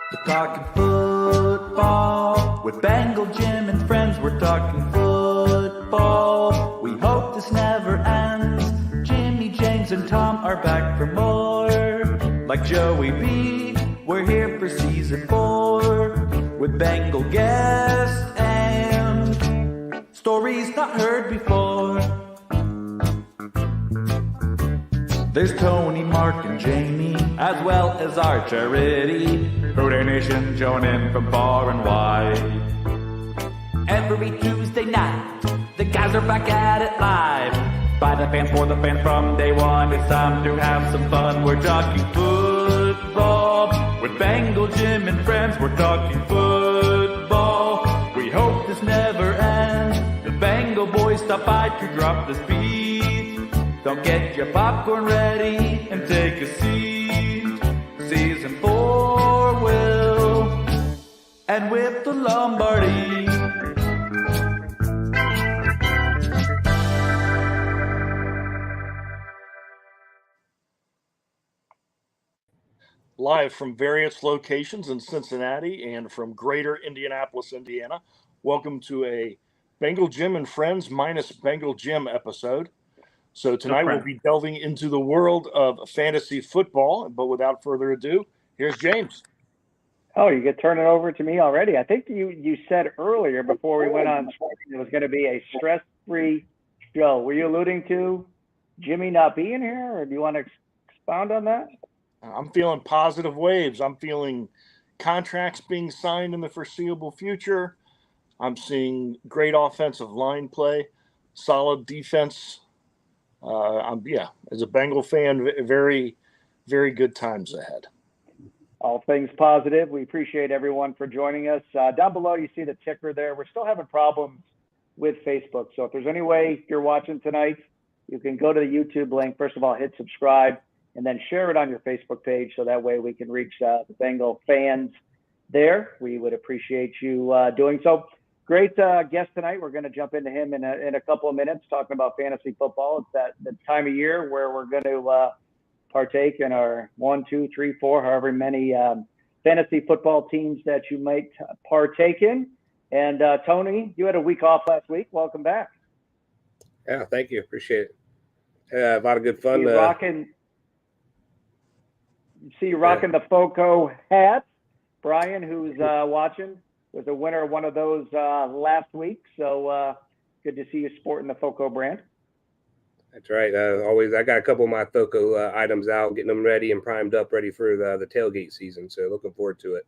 We're talking football with Bengal Jim and Friends. We're talking football. We hope this never ends. Jimmy, James, and Tom are back for more. Like Joey B, we're here for season 4 with Bengal guests and stories not heard before. There's Tony, Mark, and Jamie, as well as our charity, Hooter Nation joining from far and wide. Every Tuesday night, the guys are back at it live. By the fans, for the fans, from day one, it's time to have some fun. We're talking football with Bengal Jim and Friends. We're talking football. We hope this never ends. The Bengal boys stop by to drop the speed. Don't get your popcorn ready and take a seat. Season 4 will end with the Lombardi. Live from various locations in Cincinnati and from greater Indianapolis, Indiana. Welcome to a Bengal Jim and Friends minus Bengal Jim episode. So tonight we'll be delving into the world of fantasy football, but without further ado, here's James. Oh, you get turning over to me already. I think you said earlier before we went on it was going to be a stress-free show. Were you alluding to Jimmy not being here, or do you want to expound on that? I'm feeling positive waves. I'm feeling contracts being signed in the foreseeable future. I'm seeing great offensive line play, solid defense. As a Bengal fan, very, very good times ahead. All things positive. We appreciate everyone for joining us. Down below, you see the ticker there. We're still having problems with Facebook. So if there's any way you're watching tonight, you can go to the YouTube link. First of all, hit subscribe and then share it on your Facebook page. So that way we can reach the Bengal fans there. We would appreciate you doing so. Great guest tonight. We're going to jump into him in a couple of minutes talking about fantasy football. It's that time of year where we're going to partake in our 1, 2, 3, 4, however many fantasy football teams that you might partake in. And Tony, you had a week off last week. Welcome back. Yeah, thank you. Appreciate it. A lot of good fun. See you rocking the FOCO hat. Brian, who's watching, was a winner of one of those last week. So good to see you sporting the FOCO brand. That's right. I got a couple of my FOCO items out, getting them ready and primed up, ready for the tailgate season. So looking forward to it.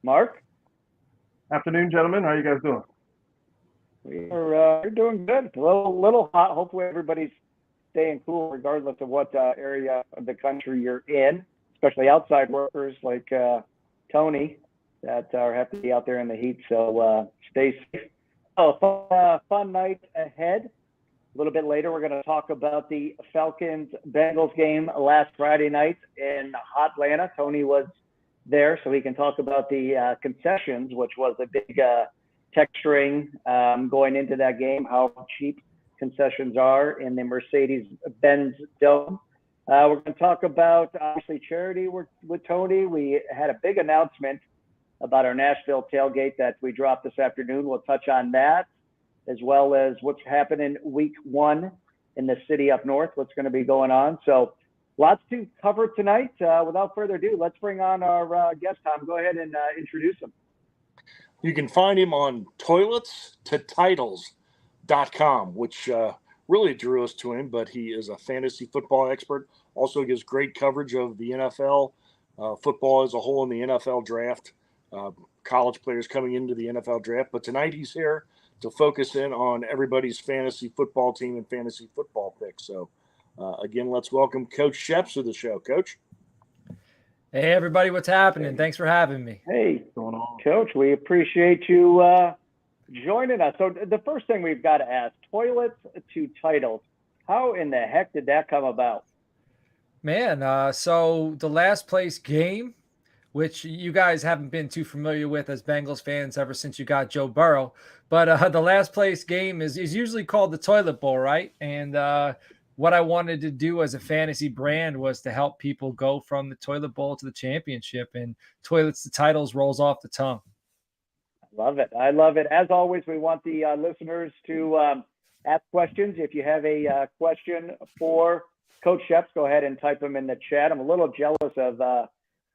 Mark? Afternoon, gentlemen. How are you guys doing? We're doing good. A little hot. Hopefully everybody's staying cool regardless of what area of the country you're in, especially outside workers like Tony that have to be out there in the heat. So stay safe. Fun night ahead. A little bit later, we're going to talk about the Falcons-Bengals game last Friday night in hot Atlanta. Tony was there, so he can talk about the concessions, which was a big text string going into that game, how cheap concessions are in the Mercedes-Benz Dome. We're going to talk about, obviously, charity with Tony. We had a big announcement about our Nashville tailgate that we dropped this afternoon. We'll touch on that, as well as what's happening week 1 in the city up north, what's going to be going on. So lots to cover tonight. Without further ado, let's bring on our guest, Tom. Go ahead and introduce him. You can find him on toiletstotitles.com, which really drew us to him, but he is a fantasy football expert. Also gives great coverage of the NFL, football as a whole in the NFL draft, college players coming into the NFL draft. But tonight he's here to focus in on everybody's fantasy football team and fantasy football picks. So, again, let's welcome Coach Schepps to the show. Coach? Hey, everybody. What's happening? Thanks for having me. Hey, Coach. We appreciate you joining us. So the first thing we've got to ask, toilets to titles. How in the heck did that come about? Man, so the last place game, which you guys haven't been too familiar with as Bengals fans ever since you got Joe Burrow, but the last place game is usually called the Toilet Bowl, right? And what I wanted to do as a fantasy brand was to help people go from the toilet bowl to the championship, and toilets to titles rolls off the tongue. Love it. I love it. As always, we want the listeners to ask questions. If you have a question for Coach Schepps, go ahead and type them in the chat. I'm a little jealous of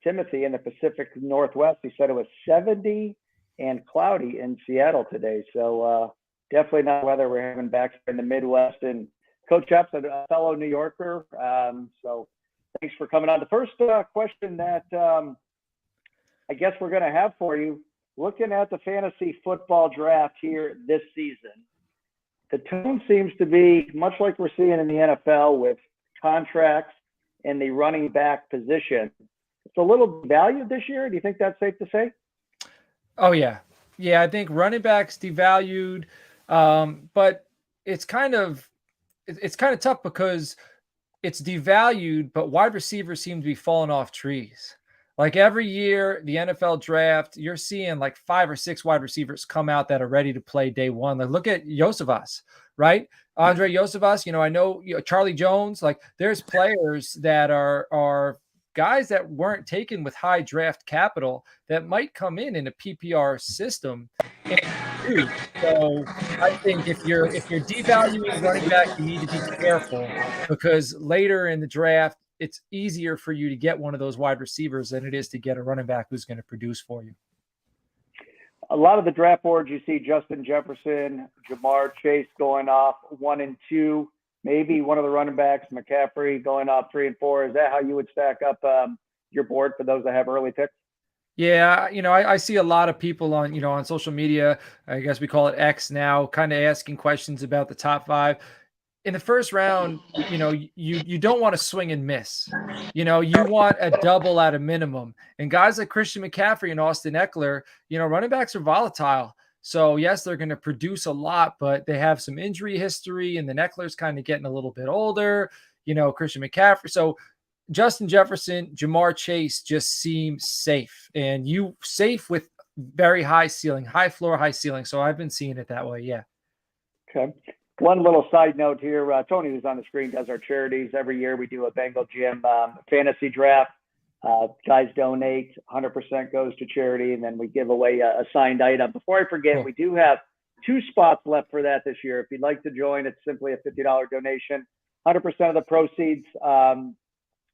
Timothy in the Pacific Northwest. He said it was 70 and cloudy in Seattle today. So definitely not weather we're having back in the Midwest. And Coach Schepps, a fellow New Yorker. So thanks for coming on. The first question that I guess we're going to have for you, looking at the fantasy football draft here this season, the tone seems to be much like we're seeing in the NFL with contracts and the running back position. It's a little valued this year. Do you think that's safe to say? Oh, yeah. Yeah, I think running backs devalued, but it's kind of tough because it's devalued, but wide receivers seem to be falling off trees. Like every year, the NFL draft, you're seeing like 5 or 6 wide receivers come out that are ready to play day one. Like look at Yosevas, right? Andre Yosevas, I know Charlie Jones. Like there's players that are guys that weren't taken with high draft capital that might come in a PPR system. So I think if you're devaluing running back, you need to be careful because later in the draft, it's easier for you to get one of those wide receivers than it is to get a running back who's going to produce for you. A lot of the draft boards, you see Justin Jefferson, Jamar Chase going off 1 and 2, maybe one of the running backs, McCaffrey, going off 3 and 4. Is that how you would stack up your board for those that have early picks? Yeah, I see a lot of people on social media, I guess we call it X now, kind of asking questions about the top 5. In the first round, you don't want to swing and miss. You want a double at a minimum. And guys like Christian McCaffrey and Austin Eckler, running backs are volatile. So yes, they're going to produce a lot, but they have some injury history, and then Eckler's kind of getting a little bit older. Christian McCaffrey. So Justin Jefferson, Jamar Chase just seem safe, and you safe with very high ceiling, high floor, high ceiling. So I've been seeing it that way. Yeah. Okay. One little side note here, Tony, who's on the screen, does our charities. Every year we do a Bengal Jim fantasy draft. Guys donate, 100% goes to charity, and then we give away a signed item. Before I forget, we do have 2 spots left for that this year. If you'd like to join, it's simply a $50 donation. 100% of the proceeds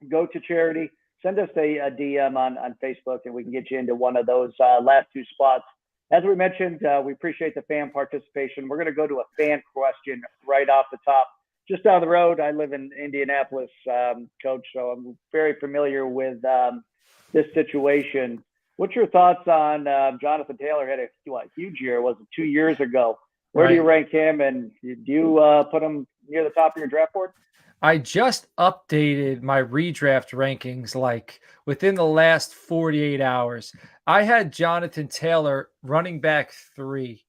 go to charity. Send us a DM on Facebook, and we can get you into one of those last 2 spots. As we mentioned, we appreciate the fan participation. We're going to go to a fan question right off the top. Just down the road, I live in Indianapolis, Coach, so I'm very familiar with this situation. What's your thoughts on Jonathan Taylor? Had a huge year, was it 2 years ago? Where do you rank him, and do you put him near the top of your draft board? I just updated my redraft rankings like within the last 48 hours. I had Jonathan Taylor running back 3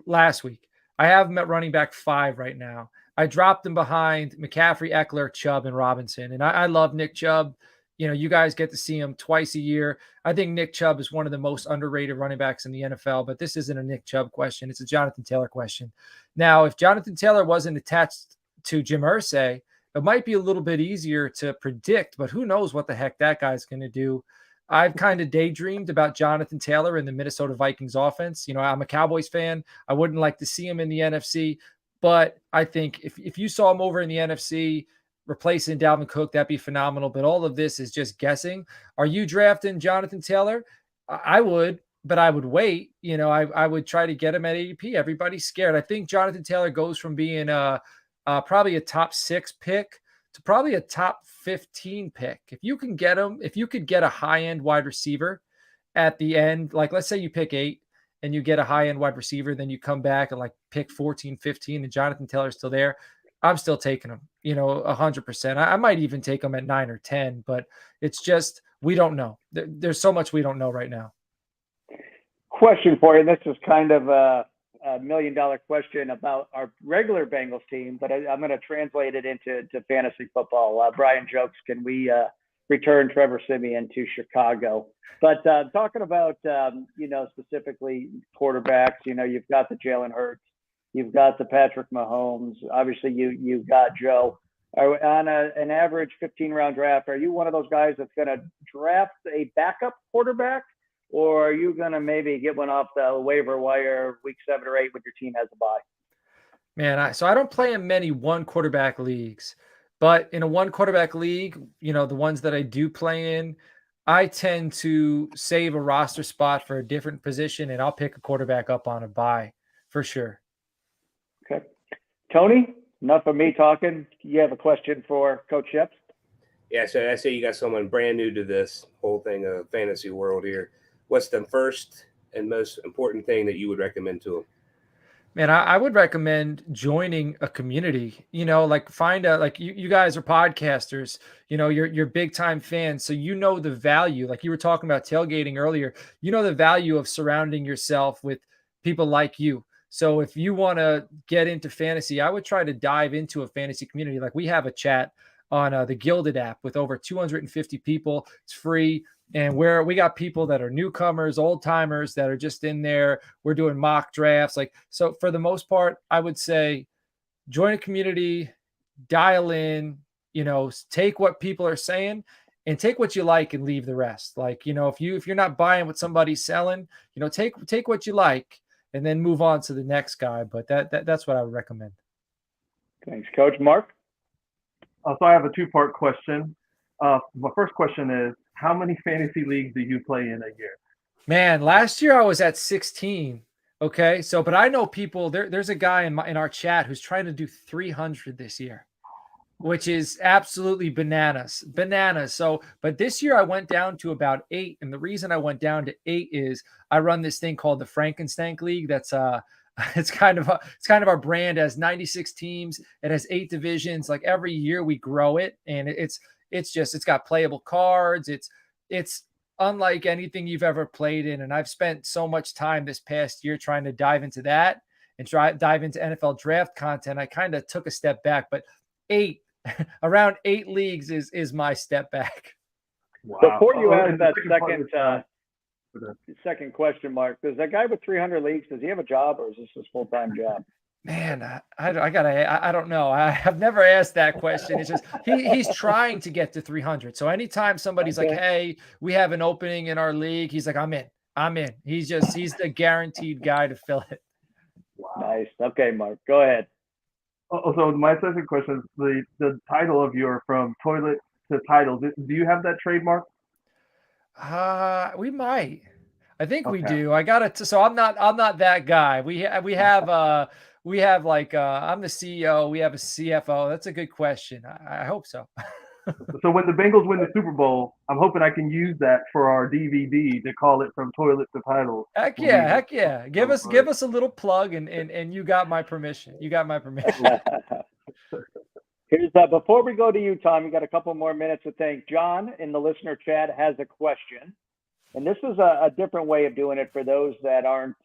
last week. I have him at running back 5 right now. I dropped him behind McCaffrey, Eckler, Chubb, and Robinson. And I love Nick Chubb. You guys get to see him twice a year. I think Nick Chubb is one of the most underrated running backs in the NFL, but this isn't a Nick Chubb question. It's a Jonathan Taylor question. Now, if Jonathan Taylor wasn't attached to Jim Irsay, it might be a little bit easier to predict, but who knows what the heck that guy's going to do. I've kind of daydreamed about Jonathan Taylor in the Minnesota Vikings offense. I'm a Cowboys fan. I wouldn't like to see him in the NFC, but I think if you saw him over in the NFC replacing Dalvin Cook, that'd be phenomenal. But all of this is just guessing. Are you drafting Jonathan Taylor? I would, but I would wait. I would try to get him at ADP. Everybody's scared. I think Jonathan Taylor goes from being probably a top 6 pick to probably a top 15 pick. If you can get him, if you could get a high-end wide receiver at the end, like let's say you pick 8 and you get a high-end wide receiver, then you come back and like pick 14, 15 and Jonathan Taylor's still there, I'm still taking him, 100%. I might even take him at 9 or 10, but it's just, we don't know. There's so much we don't know right now. Question for you. This is kind of a $1 million question about our regular Bengals team, but I'm going to translate it into fantasy football. Brian jokes, can we return Trevor Siemian to Chicago? But talking about, specifically quarterbacks, you've got the Jalen Hurts, you've got the Patrick Mahomes, obviously you've got Joe. On an average 15-round draft, are you one of those guys that's going to draft a backup quarterback, or are you going to maybe get one off the waiver wire week 7 or 8 when your team has a bye? Man, so I don't play in many one quarterback leagues, but in a one quarterback league, the ones that I do play in, I tend to save a roster spot for a different position, and I'll pick a quarterback up on a bye for sure. Okay. Tony, enough of me talking. You have a question for Coach Schepps? Yeah, so I say you got someone brand new to this whole thing of fantasy world here. What's the first and most important thing that you would recommend to them? Man, I would recommend joining a community, like find a, like you guys are podcasters, you're big time fans. So, the value, like you were talking about tailgating earlier, the value of surrounding yourself with people like you. So if you want to get into fantasy, I would try to dive into a fantasy community. Like we have a chat on the Gilded app with over 250 people. It's free. And where we got people that are newcomers, old timers that are just in there. We're doing mock drafts. So for the most part, I would say join a community, dial in, take what people are saying and take what you like and leave the rest. Like, if you're not buying what somebody's selling, take what you like and then move on to the next guy. But that's what I would recommend. Thanks, Coach. Mark? So I have a two-part question. My first question is, how many fantasy leagues do you play in a year? Man, last year I was at 16. Okay. So, but I know people there's a guy in our chat who's trying to do 300 this year, which is absolutely bananas. So, but this year I went down to about 8. And the reason I went down to 8 is I run this thing called the Frankenstein League. That's it's kind of our brand. It has 96 teams. It has 8 divisions. Like every year we grow it, and it's got playable cards. It's unlike anything you've ever played in. And I've spent so much time this past year trying to dive into that and dive into NFL draft content. I kind of took a step back, but around 8 leagues is my step back. Wow. Before you ask that second question, Mark, does that guy with 300 leagues, does he have a job or is this his full-time job? Man, I don't know. I have never asked that question. It's just he's trying to get to 300. So anytime somebody's like, "Hey, we have an opening in our league," he's like, "I'm in." He's the guaranteed guy to fill it. Wow. Nice. Okay, Mark, go ahead. So my second question is the title of your From Toilet to Titles. Do you have that trademark? We might. I think we Okay. do. I got it. So I'm not that guy. We have like I'm the CEO. We have a CFO. That's a good question. I hope so. So when the Bengals win the Super Bowl, I'm hoping I can use that for our DVD to call it From Toilet to Titles. Heck yeah. Give us a little plug and you got my permission. Here's before we go to you, Tom, you got a couple more minutes to think. John in the listener chat has a question. And this is a different way of doing it for those that aren't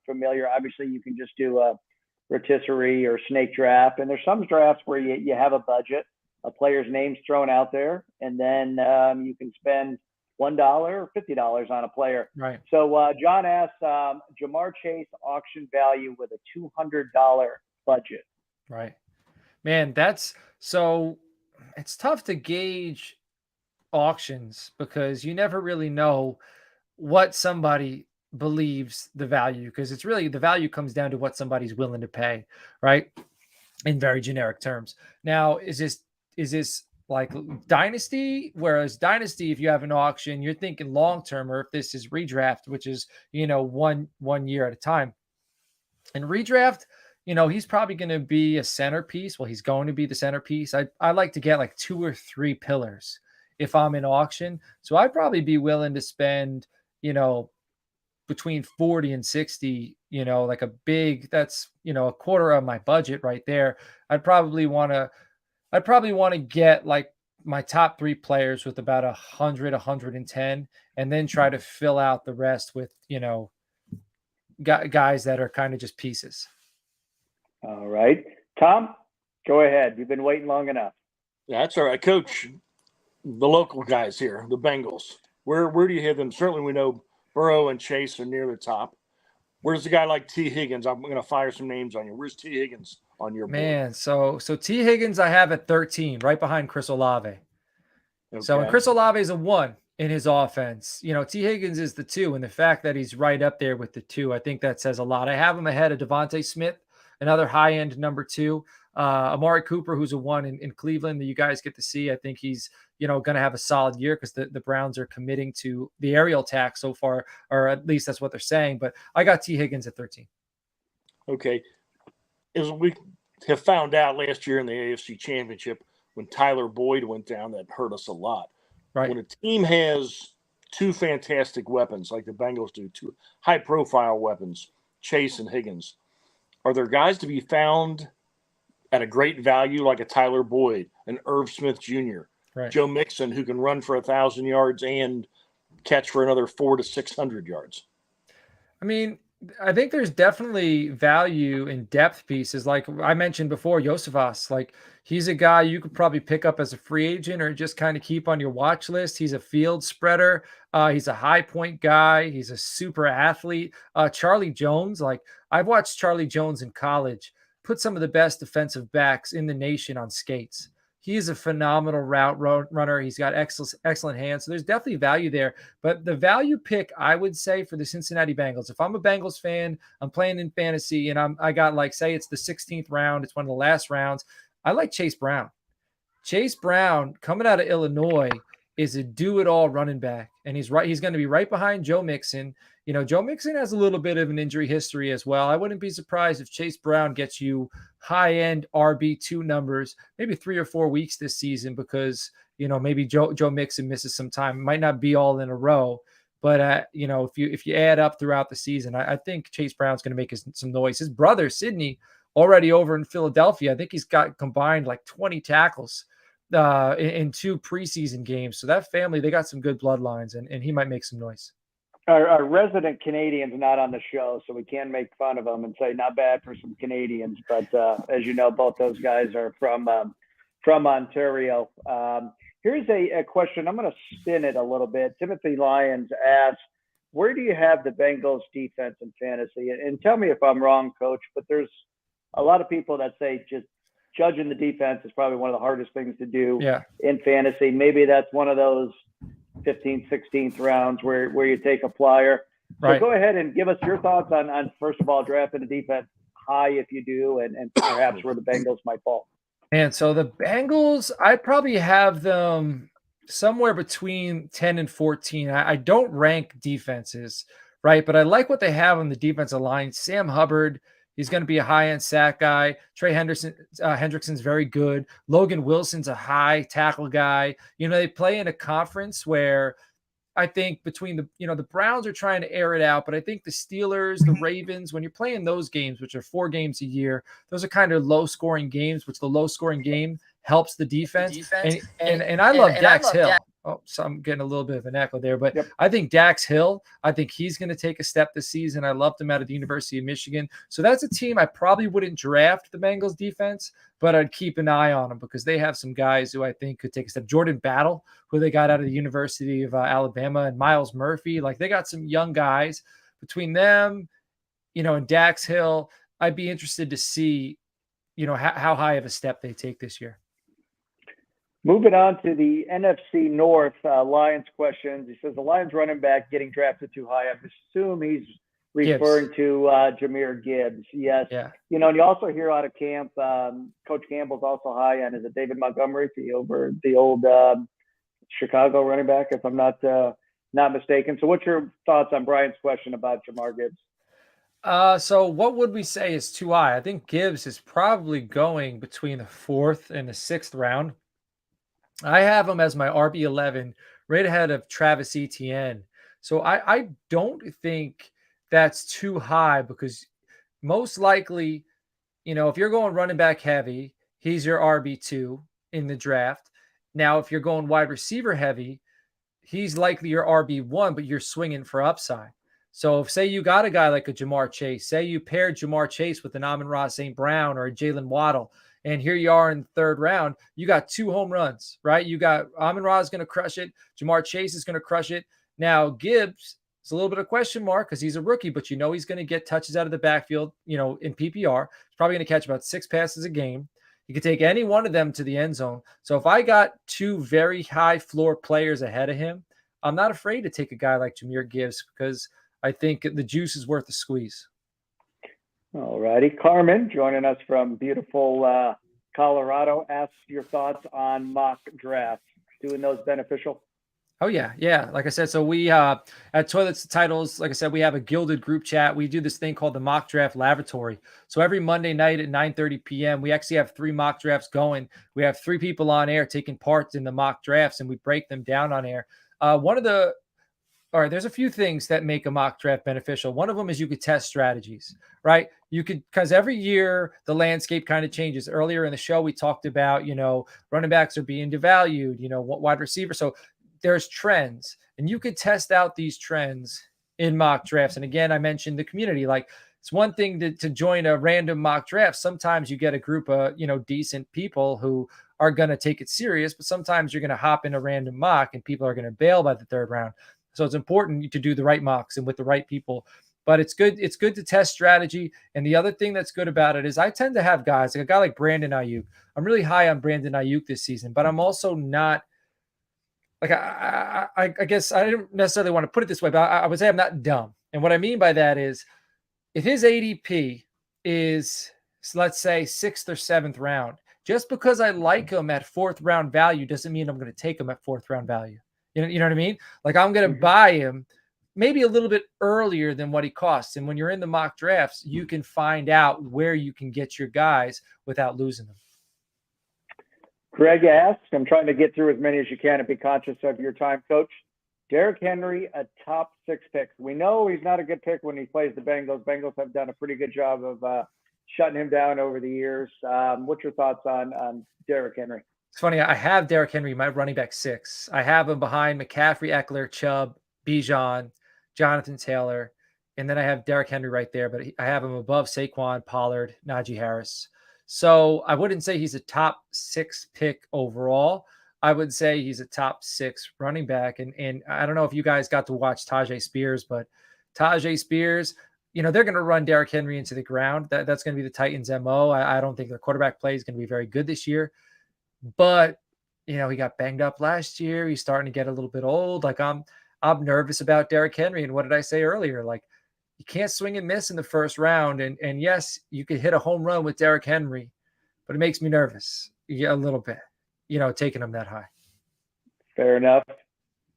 familiar. Obviously, you can just do a rotisserie or snake draft. And there's some drafts where you have a budget, a player's name's thrown out there, and then you can spend $1 or $50 on a player. Right. So John asks, Jamar Chase auction value with a $200 budget. Right. Man, so it's tough to gauge auctions because you never really know what somebody believes the value, because it's really the value comes down to what somebody's willing to pay, right? In very generic terms. Now, is this like dynasty? Whereas dynasty, if you have an auction, you're thinking long term, or if this is redraft, which is one year at a time. And redraft, he's probably going to be a centerpiece. Well, he's going to be the centerpiece. I like to get like 2 or 3 pillars if I'm in auction. So I'd probably be willing to spend, between 40 and 60, like that's, a quarter of my budget right there. I'd probably want to get like my top 3 players with about 100, 110, and then try to fill out the rest with, guys that are kind of just pieces. All right. Tom, go ahead. You've been waiting long enough. Yeah, that's all right, Coach. The local guys here, the Bengals. Where do you have them? Certainly, we know Burrow and Chase are near the top. Where's the guy like T. Higgins? I'm going to fire some names on you. Where's T. Higgins on your board? Man, so T. Higgins I have at 13, right behind Chris Olave. So and Okay. Chris Olave is a 1 in his offense. T. Higgins is the 2, and the fact that he's right up there with the 2, I think that says a lot. I have him ahead of Devontae Smith, another high-end number 2. Amari Cooper, who's a 1 in Cleveland that you guys get to see. I think he's, going to have a solid year because the Browns are committing to the aerial attack so far, or at least that's what they're saying. But I got T. Higgins at 13. Okay. As we have found out last year in the AFC Championship, when Tyler Boyd went down, that hurt us a lot. Right. When a team has 2 fantastic weapons, like the Bengals do, 2 high-profile weapons, Chase and Higgins, are there guys to be found at a great value like a Tyler Boyd, an Irv Smith Jr., Right. Joe Mixon, who can run for 1,000 yards and catch for another 400 to 600 yards? I mean, I think there's definitely value in depth pieces. Like I mentioned before, Josefas, like he's a guy you could probably pick up as a free agent or just kind of keep on your watch list. He's a field spreader. He's a high point guy. He's a super athlete. Charlie Jones, like I've watched Charlie Jones in college put some of the best defensive backs in the nation on skates. He is a phenomenal route runner. He's got excellent hands. So there's definitely value there. But the value pick, I would say, for the Cincinnati Bengals, if I'm a Bengals fan, I'm playing in fantasy, and I got like, say it's the 16th round, it's one of the last rounds. I like Chase Brown. Chase Brown, coming out of Illinois, is a do-it-all running back, and he's going to be right behind Joe Mixon. Joe Mixon has a little bit of an injury history as well. I wouldn't be surprised if Chase Brown gets you high-end RB2 numbers, maybe 3 or 4 weeks this season because, maybe Joe Mixon misses some time. It might not be all in a row, but, if you add up throughout the season, I think Chase Brown's going to make some noise. His brother, Sidney, already over in Philadelphia, I think he's got combined like 20 tackles in 2 preseason games. So that family, they got some good bloodlines, and he might make some noise. Our resident Canadian's not on the show, so we can make fun of him and say not bad for some Canadians. But as you know, both those guys are from Ontario. Here's a question. I'm going to spin it a little bit. Timothy Lyons asked, where do you have the Bengals defense in fantasy? And tell me if I'm wrong, Coach, but there's a lot of people that say just judging the defense is probably one of the hardest things to do in fantasy. Maybe that's one of those 15th, 16th rounds where you take a flyer. So go ahead and give us your thoughts on first of all, drafting a defense high if you do, and perhaps where the Bengals might fall. And so the Bengals, I probably have them somewhere between 10 and 14. I don't rank defenses, right? But I like what they have on the defensive line. Sam Hubbard, he's going to be a high-end sack guy. Trey Hendrickson's very good. Logan Wilson's a high tackle guy. They play in a conference where I think between the Browns are trying to air it out, but I think the Steelers, the Ravens, when you're playing those games, which are 4 games a year, those are kind of low-scoring games, which the low-scoring game helps the defense. And I love Dax Hill. Oh, so I'm getting a little bit of an echo there, but I think Dax Hill, I think he's going to take a step this season. I loved him out of the University of Michigan. So that's a team I probably wouldn't draft the Bengals defense, but I'd keep an eye on them because they have some guys who I think could take a step. Jordan Battle, who they got out of the University of Alabama, and Miles Murphy. Like they got some young guys between them, and Dax Hill. I'd be interested to see, how high of a step they take this year. Moving on to the NFC North, Lions questions. He says the Lions running back getting drafted too high. I assume he's referring to Jahmyr Gibbs. Yes. Yeah. And you also hear out of camp, Coach Campbell's also high on, is it David Montgomery, the old Chicago running back, if I'm not mistaken. So what's your thoughts on Brian's question about Jahmyr Gibbs? So what would we say is too high? I think Gibbs is probably going between the 4th and the 6th round. I have him as my RB11 right ahead of Travis Etienne. So I don't think that's too high because most likely, if you're going running back heavy, he's your RB2 in the draft. Now, if you're going wide receiver heavy, he's likely your RB1, but you're swinging for upside. So if, say, you got a guy like a Jamar Chase, say you paired Jamar Chase with an Amon-Ra St. Brown or a Jalen Waddle, and here you are in the 3rd round, you got 2 home runs, right? You got Amon-Ra is going to crush it. Jamar Chase is going to crush it. Now, Gibbs It's a little bit of question mark because he's a rookie, but you know he's going to get touches out of the backfield, in PPR. He's probably going to catch about 6 passes a game. You could take any one of them to the end zone. So if I got 2 very high floor players ahead of him, I'm not afraid to take a guy like Jahmyr Gibbs because I think the juice is worth the squeeze. All righty. Carmen, joining us from beautiful Colorado, asks your thoughts on mock drafts. Doing those beneficial? Oh, yeah. Yeah. Like I said, so we at Toilets to Titles, like I said, we have a gilded group chat. We do this thing called the Mock Draft Laboratory. So every Monday night at 9:30 p.m., we actually have 3 mock drafts going. We have 3 people on air taking part in the mock drafts, and we break them down on air. All right, there's a few things that make a mock draft beneficial. One of them is you could test strategies, right? You could, because every year the landscape kind of changes. Earlier in the show, we talked about, running backs are being devalued, what wide receiver. So there's trends, and you could test out these trends in mock drafts. And again, I mentioned the community. Like, it's one thing to join a random mock draft. Sometimes you get a group of, decent people who are going to take it serious, but sometimes you're going to hop in a random mock and people are going to bail by the 3rd round. So it's important to do the right mocks and with the right people. But it's good. It's good to test strategy. And the other thing that's good about it is I tend to have guys like a guy like Brandon Ayuk. I'm really high on Brandon Ayuk this season, but I'm also not like I guess I didn't necessarily want to put it this way, but I would say I'm not dumb. And what I mean by that is if his ADP is, let's say, 6th or 7th round, just because I like him at 4th round value doesn't mean I'm going to take him at 4th round value. You know what I mean? Like, I'm going to buy him maybe a little bit earlier than what he costs. And when you're in the mock drafts, you can find out where you can get your guys without losing them. Greg asks, I'm trying to get through as many as you can and be conscious of your time, Coach. Derrick Henry, a top 6 pick. We know he's not a good pick when he plays the Bengals. Bengals have done a pretty good job of shutting him down over the years. What's your thoughts on Derrick Henry? It's funny. I have Derrick Henry, my running back 6. I have him behind McCaffrey, Eckler, Chubb, Bijan, Jonathan Taylor. And then I have Derrick Henry right there, but I have him above Saquon, Pollard, Najee Harris. So I wouldn't say he's a top 6 pick overall. I would say he's a top 6 running back. And I don't know if you guys got to watch Tajay Spears, but Tajay Spears, they're going to run Derrick Henry into the ground. That's going to be the Titans' MO. I don't think their quarterback play is going to be very good this year. But, he got banged up last year. He's starting to get a little bit old. Like, I'm nervous about Derrick Henry. And what did I say earlier? Like, you can't swing and miss in the 1st round. And yes, you could hit a home run with Derrick Henry, but it makes me nervous a little bit, taking him that high. Fair enough.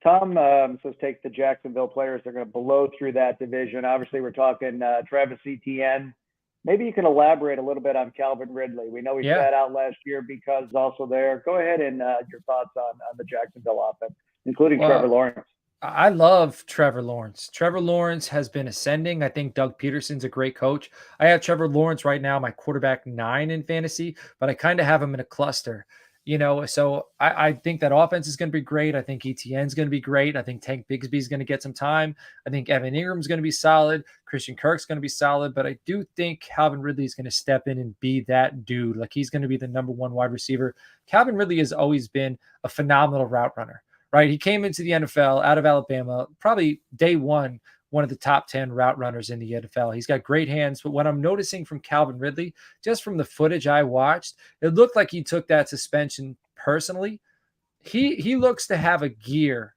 Tom says take the Jacksonville players. They're going to blow through that division. Obviously, we're talking Travis Etienne. Maybe you can elaborate a little bit on Calvin Ridley. We know he sat out last year because also there. Go ahead and your thoughts on the Jacksonville offense, including Trevor Lawrence. I love Trevor Lawrence. Trevor Lawrence has been ascending. I think Doug Peterson's a great coach. I have Trevor Lawrence right now, my quarterback 9 in fantasy, but I kind of have him in a cluster. So I think that offense is going to be great. I think Etienne's going to be great. I think Tank Bigsby's going to get some time. I think Evan Ingram's going to be solid. Christian Kirk's going to be solid. But I do think Calvin Ridley is going to step in and be that dude. Like, he's going to be the number 1 wide receiver. Calvin Ridley has always been a phenomenal route runner, right? He came into the NFL out of Alabama, probably day one of the top 10 route runners in the NFL. He's got great hands, but what I'm noticing from Calvin Ridley, just from the footage I watched, it looked like he took that suspension personally. He looks to have a gear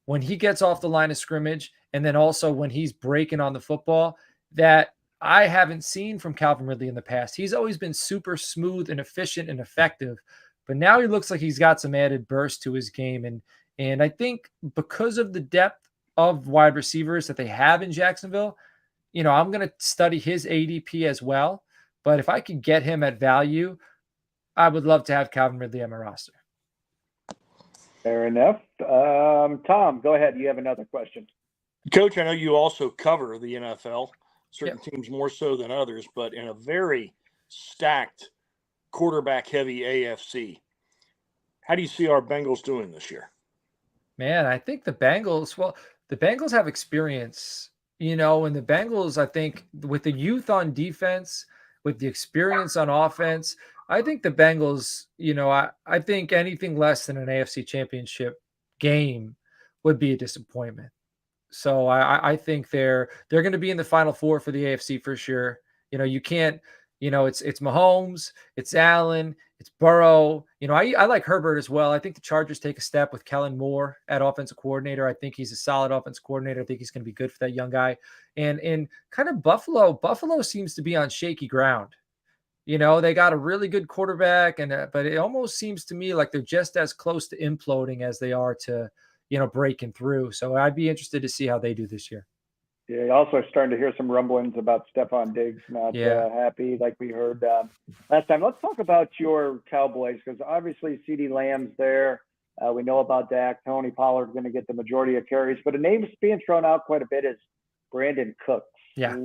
when he gets off the line of scrimmage, and then also when he's breaking on the football, that I haven't seen from Calvin Ridley in the past. He's always been super smooth and efficient and effective, but now he looks like he's got some added burst to his game. And I think because of the depth of wide receivers that they have in Jacksonville, I'm going to study his ADP as well. But if I could get him at value, I would love to have Calvin Ridley on my roster. Fair enough. Tom, go ahead. You have another question. Coach, I know you also cover the NFL, certain teams more so than others, but in a very stacked quarterback-heavy AFC, how do you see our Bengals doing this year? Man, I think the Bengals have experience, and the Bengals, I think, with the youth on defense, with the experience on offense, I think the Bengals, I think anything less than an AFC championship game would be a disappointment. So I think they're going to be in the Final Four for the AFC for sure. You can't, it's Mahomes, it's Allen, it's Burrow. I like Herbert as well. I think the Chargers take a step with Kellen Moore at offensive coordinator. I think he's a solid offensive coordinator. I think he's going to be good for that young guy. And kind of Buffalo seems to be on shaky ground. They got a really good quarterback, but it almost seems to me like they're just as close to imploding as they are to, breaking through. So I'd be interested to see how they do this year. Yeah, also starting to hear some rumblings about Stephon Diggs not happy, like we heard last time. Let's talk about your Cowboys, because obviously CeeDee Lamb's there. We know about Dak. Tony Pollard's going to get the majority of carries, but a name that's being thrown out quite a bit is Brandon Cooks. Yeah,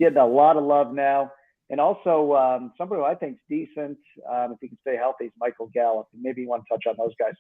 getting a lot of love now. And also somebody who I think is decent, if he can stay healthy, is Michael Gallup. Maybe you want to touch on those guys.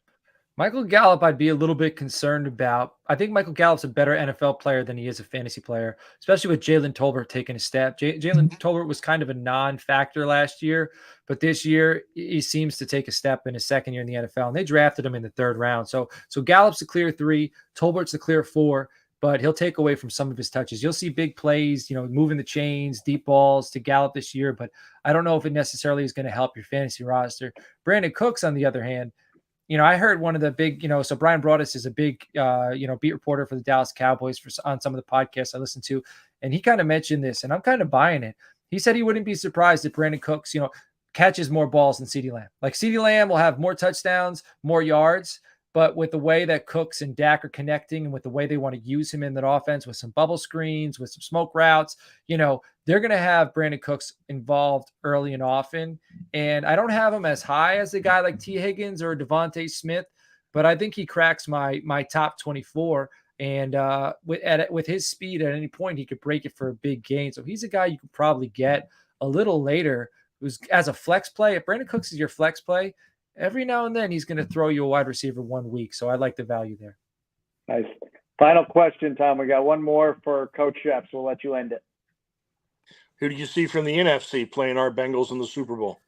Michael Gallup, I'd be a little bit concerned about. I think Michael Gallup's a better NFL player than he is a fantasy player, especially with Jalen Tolbert taking a step. Jalen Tolbert was kind of a non-factor last year, but this year he seems to take a step in his second year in the NFL, and they drafted him in the 3rd round. So Gallup's the clear 3, Tolbert's the clear 4, but he'll take away from some of his touches. You'll see big plays, moving the chains, deep balls to Gallup this year, but I don't know if it necessarily is going to help your fantasy roster. Brandon Cooks, on the other hand, I heard one of the big, so Brian Broaddus is a big, beat reporter for the Dallas Cowboys on some of the podcasts I listen to. And he kind of mentioned this, and I'm kind of buying it. He said he wouldn't be surprised if Brandon Cooks, catches more balls than CeeDee Lamb. Like CeeDee Lamb will have more touchdowns, more yards, but with the way that Cooks and Dak are connecting and with the way they want to use him in that offense with some bubble screens, with some smoke routes, they're going to have Brandon Cooks involved early and often. And I don't have him as high as a guy like T. Higgins or Devontae Smith, but I think he cracks my top 24. And with his speed at any point, he could break it for a big gain. So he's a guy you could probably get a little later who's as a flex play. If Brandon Cooks is your flex play, every now and then he's going to throw you a wide receiver 1 week. So I like the value there. Nice. Final question, Tom. We got one more for Coach Schepps. We'll let you end it. Who do you see from the NFC playing our Bengals in the Super Bowl?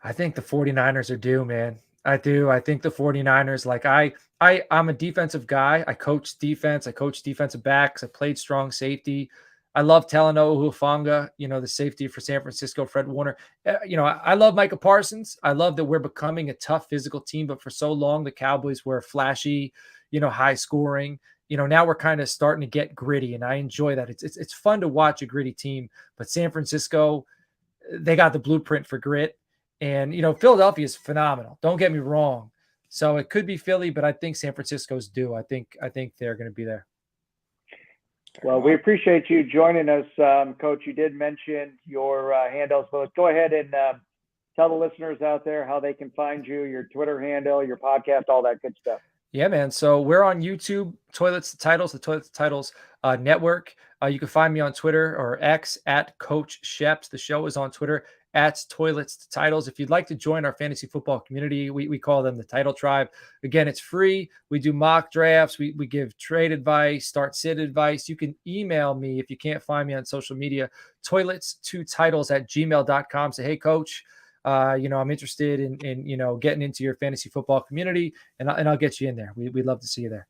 I think the 49ers are due, man. I do. I think the 49ers, I'm a defensive guy. I coach defense. I coach defensive backs. I played strong safety. I love Talanoa Hufanga, the safety for San Francisco, Fred Warner. I love Micah Parsons. I love that we're becoming a tough physical team, but for so long, the Cowboys were flashy, high scoring. Now we're kind of starting to get gritty, and I enjoy that. It's fun to watch a gritty team, but San Francisco, they got the blueprint for grit. And, Philadelphia is phenomenal. Don't get me wrong. So it could be Philly, but I think San Francisco's due. I think they're going to be there. Well, we appreciate you joining us, Coach. You did mention your handles, but let's go ahead and tell the listeners out there how they can find you, your Twitter handle, your podcast, all that good stuff. Yeah, man. So we're on YouTube, Toilets to Titles, the Toilets to Titles network. You can find me on Twitter or X at Coach Schepps. The show is on Twitter at Toilets to Titles. If you'd like to join our fantasy football community, we call them the Title Tribe. Again, it's free. We do mock drafts. We give trade advice, start sit advice. You can email me if you can't find me on social media, toilets2titles@gmail.com. Say, hey, Coach, I'm interested in getting into your fantasy football community, and I'll get you in there. We'd love to see you there.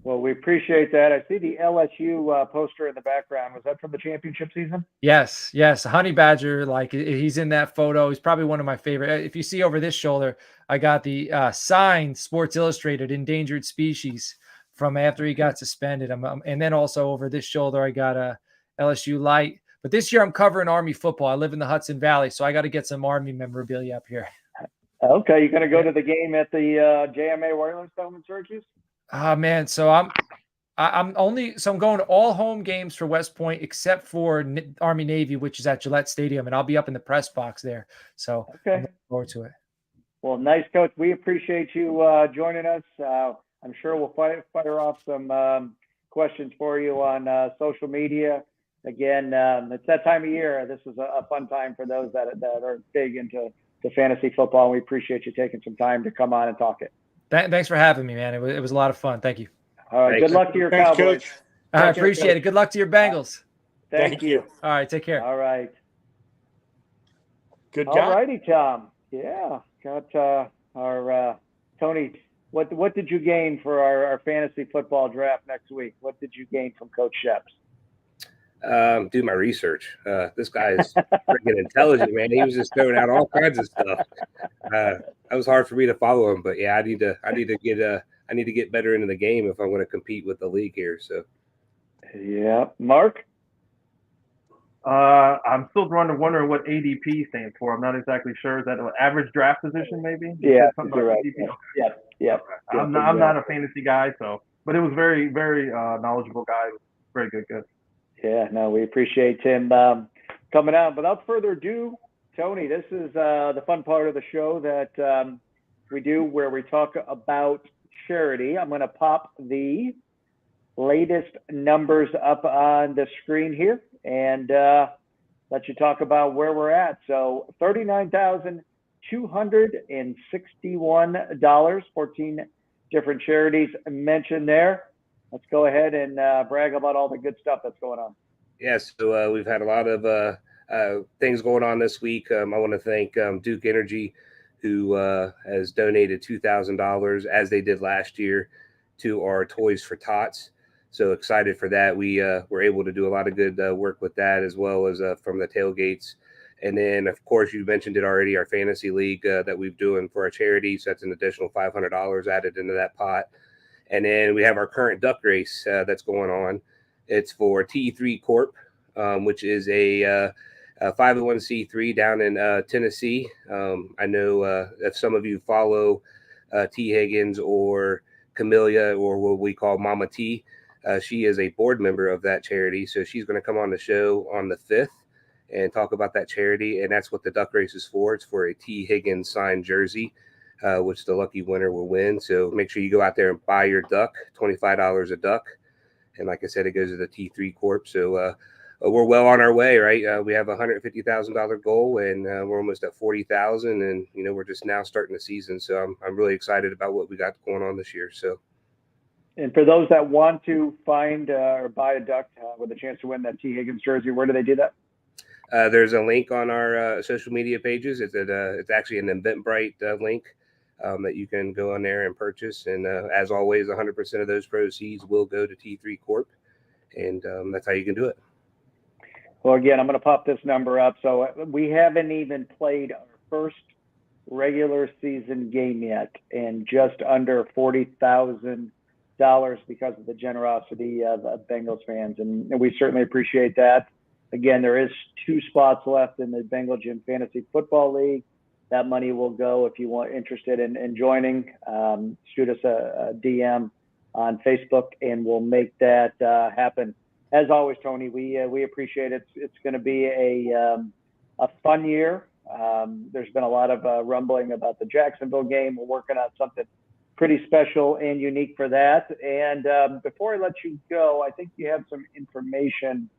Well, we appreciate that. I see the LSU poster in the background. Was that from the championship season? Yes. Honey Badger, he's in that photo. He's probably one of my favorite. If you see over this shoulder, I got the signed Sports Illustrated Endangered Species from after he got suspended. And then also over this shoulder, I got a LSU light. But this year I'm covering Army football. I live in the Hudson Valley, so I got to get some Army memorabilia up here. Okay, you're going to go to the game at the JMA Wireless Dome in Syracuse? Oh man, so I'm going to all home games for West Point except for Army Navy, which is at Gillette Stadium, and I'll be up in the press box there. So okay. I'm looking forward to it. Well, nice, Coach. We appreciate you joining us. I'm sure we'll fire off some questions for you on social media. Again, it's that time of year. This is a fun time for those that are big into fantasy football. And we appreciate you taking some time to come on and talk it. Thanks for having me, man. It was a lot of fun. Thank you. All right. Good luck to your Cowboys. Coach. I appreciate it. Good luck to your Bengals. Thank you. All right. Take care. All right. Good job. All righty, Tom. Yeah. Got our Tony What did you gain for our fantasy football draft next week? What did you gain from Coach Schepps? Do my research. This guy is freaking intelligent, man. He was just throwing out all kinds of stuff. That was hard for me to follow him, but yeah, I need to get better into the game if I want to compete with the league here. So, yeah, Mark. I'm still wondering what ADP stands for. I'm not exactly sure. Is that an average draft position, maybe? Yeah, something you're about right. ADP? Yeah. I'm not a fantasy guy, but it was very, very knowledgeable guy. Very good. Yeah, no, we appreciate him coming out. Without further ado, Tony, this is the fun part of the show that we do where we talk about charity. I'm going to pop the latest numbers up on the screen here and let you talk about where we're at. So $39,261, 14 different charities mentioned there. Let's go ahead and brag about all the good stuff that's going on. yeah, so we've had a lot of things going on this week. I want to thank Duke Energy, who has donated $2,000, as they did last year, to our Toys for Tots. So excited for that. We were able to do a lot of good work with that, as well as from the tailgates. And then, of course, you mentioned it already, our fantasy league that we've doing for our charity. So that's an additional $500 added into that pot. And then we have our current duck race that's going on. It's for T3 Corp, which is a 501c3 down in Tennessee. I know if some of you follow T. Higgins or Camellia, or what we call Mama T, she is a board member of that charity. So she's going to come on the show on the 5th and talk about that charity. And that's what the duck race is for. It's for a T. Higgins signed jersey, which the lucky winner will win. So make sure you go out there and buy your duck, $25 a duck. And like I said, it goes to the T3 Corp. So we're well on our way, right? We have a $150,000 goal, and we're almost at 40,000. And we're just now starting the season. So I'm really excited about what we got going on this year. So. And for those that want to find or buy a duck with a chance to win that T. Higgins jersey, where do they do that? There's a link on our social media pages. It's actually an Eventbrite link that you can go on there and purchase. And as always, 100% of those proceeds will go to T3 Corp. And that's how you can do it. Well, again, I'm going to pop this number up. So we haven't even played our first regular season game yet, and just under $40,000 because of the generosity of Bengals fans. And we certainly appreciate that. Again, there is 2 spots left in the Bengal Jim Fantasy Football League. That money will go, if you want interested in joining, shoot us a DM on Facebook, and we'll make that happen. As always, Tony, we appreciate it. It's going to be a fun year. There's been a lot of rumbling about the Jacksonville game. We're working on something pretty special and unique for that. And before I let you go, I think you have some information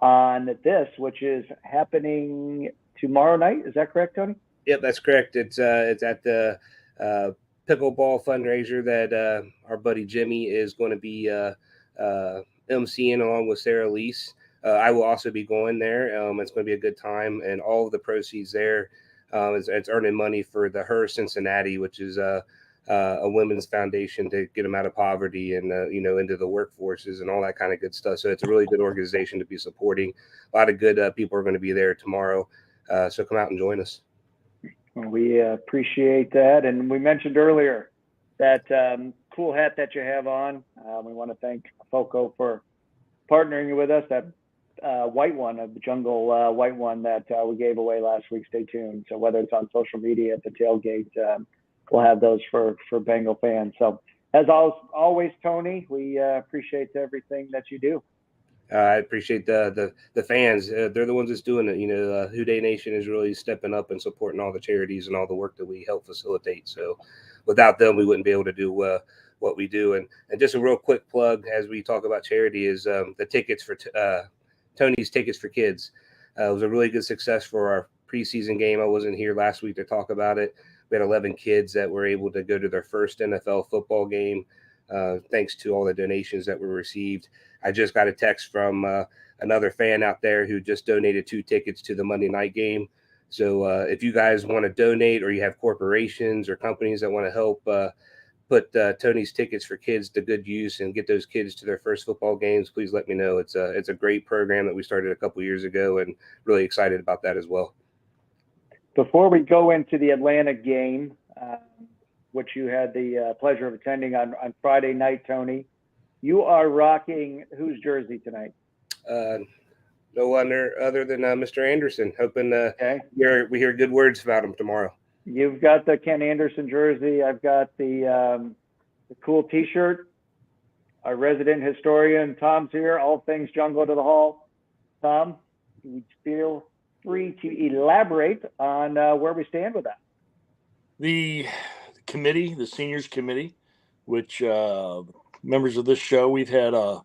on this, which is happening tomorrow night. Is that correct, Tony? Yep, that's correct. It's at the pickleball fundraiser that our buddy Jimmy is going to be MCing along with Sarah Lease. I will also be going there. It's going to be a good time, and all of the proceeds there, it's earning money for the Her Cincinnati, which is a women's foundation to get them out of poverty and into the workforces and all that kind of good stuff. So it's a really good organization to be supporting. A lot of good people are going to be there tomorrow. So come out and join us. Well, we appreciate that. And we mentioned earlier that cool hat that you have on. We want to thank FOCO for partnering with us. That white one, the jungle white one that we gave away last week. Stay tuned. So whether it's on social media at the tailgate, we'll have those for Bengal fans. So as always, Tony, we appreciate everything that you do. I appreciate the fans. They're the ones that's doing it. Who Day Nation is really stepping up and supporting all the charities and all the work that we help facilitate. So without them, we wouldn't be able to do what we do. And just a real quick plug as we talk about charity is the tickets for Tony's Tickets for Kids. It was a really good success for our preseason game. I wasn't here last week to talk about it. We had 11 kids that were able to go to their first NFL football game, thanks to all the donations that were received. I just got a text from another fan out there who just donated 2 tickets to the Monday night game. So if you guys want to donate, or you have corporations or companies that want to help put Tony's tickets for kids to good use and get those kids to their first football games, please let me know. It's a great program that we started a couple years ago, and really excited about that as well. Before we go into the Atlanta game, which you had the pleasure of attending on Friday night, Tony, you are rocking whose jersey tonight? No one other than Mr. Anderson. Hoping Okay. we hear good words about him tomorrow. You've got the Ken Anderson jersey. I've got the cool T-shirt. Our resident historian, Tom's here. All things Jungle to the Hall. Tom, you feel free to elaborate on where we stand with that. The committee, the seniors committee, which members of this show we've had a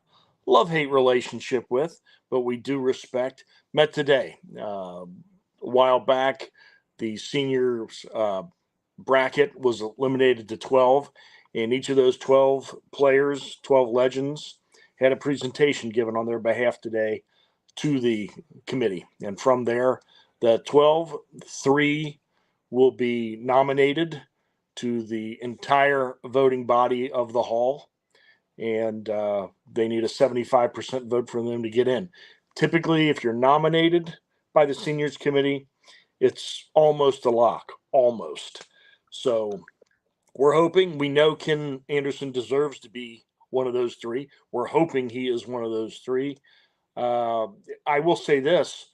love-hate relationship with, but we do respect, met today. A while back, the seniors bracket was eliminated to 12, and each of those 12 players, 12 legends, had a presentation given on their behalf today to the committee. And from there, the 12, 3 will be nominated to the entire voting body of the hall, and they need a 75% vote for them to get in. Typically, if you're nominated by the seniors committee, it's almost a lock, almost. So we're hoping, we know Ken Anderson deserves to be one of those 3. We're hoping he is one of those 3. I will say this,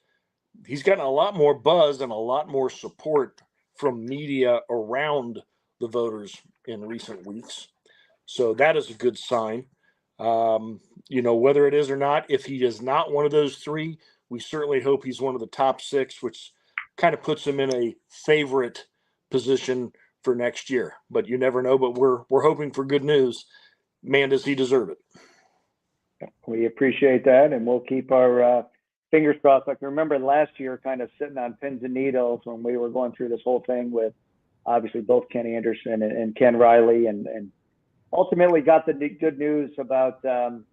he's gotten a lot more buzz and a lot more support from media around the voters in recent weeks. So that is a good sign. Whether it is or not, if he is not one of those 3, we certainly hope he's one of the top 6, which kind of puts him in a favorite position for next year. But you never know, but we're hoping for good news. Man, does he deserve it. We appreciate that, and we'll keep our fingers crossed. Like, I remember last year kind of sitting on pins and needles when we were going through this whole thing with obviously both Ken Anderson and Ken Riley, and ultimately got the good news about